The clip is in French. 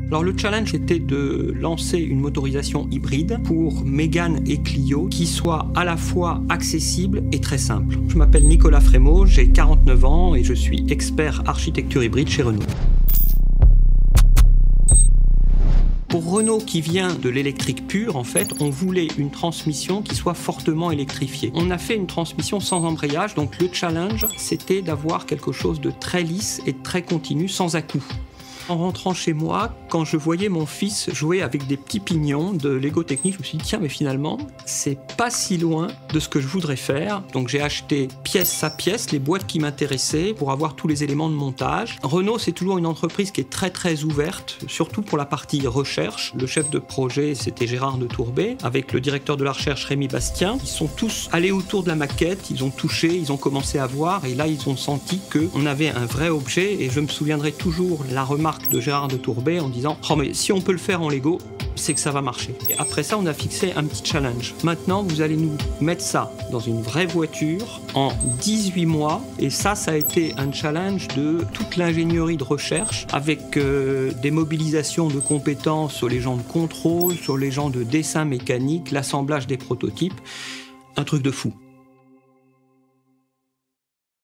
Alors le challenge était de lancer une motorisation hybride pour Mégane et Clio qui soit à la fois accessible et très simple. Je m'appelle Nicolas Frémaux, j'ai 49 ans et je suis expert architecture hybride chez Renault. Pour Renault qui vient de l'électrique pure, en fait, on voulait une transmission qui soit fortement électrifiée. On a fait une transmission sans embrayage, donc le challenge, c'était d'avoir quelque chose de très lisse et de très continu, sans à-coups. En rentrant chez moi, quand je voyais mon fils jouer avec des petits pignons de Lego Technique, je me suis dit tiens, mais finalement, c'est pas si loin de ce que je voudrais faire. Donc j'ai acheté pièce à pièce les boîtes qui m'intéressaient pour avoir tous les éléments de montage. Renault, c'est toujours une entreprise qui est très ouverte, surtout pour la partie recherche. Le chef de projet, c'était Gérard de Tourbet, avec le directeur de la recherche Rémi Bastien. Ils sont tous allés autour de la maquette, ils ont touché, ils ont commencé à voir, et là ils ont senti qu'on avait un vrai objet. Et je me souviendrai toujours la remarque de Gérard de Tourbet en disant « Oh mais si on peut le faire en Lego, c'est que ça va marcher ». Et après ça, on a fixé un petit challenge. Maintenant, vous allez nous mettre ça dans une vraie voiture en 18 mois. Et ça a été un challenge de toute l'ingénierie de recherche avec des mobilisations de compétences sur les gens de contrôle, sur les gens de dessin mécanique, l'assemblage des prototypes. Un truc de fou.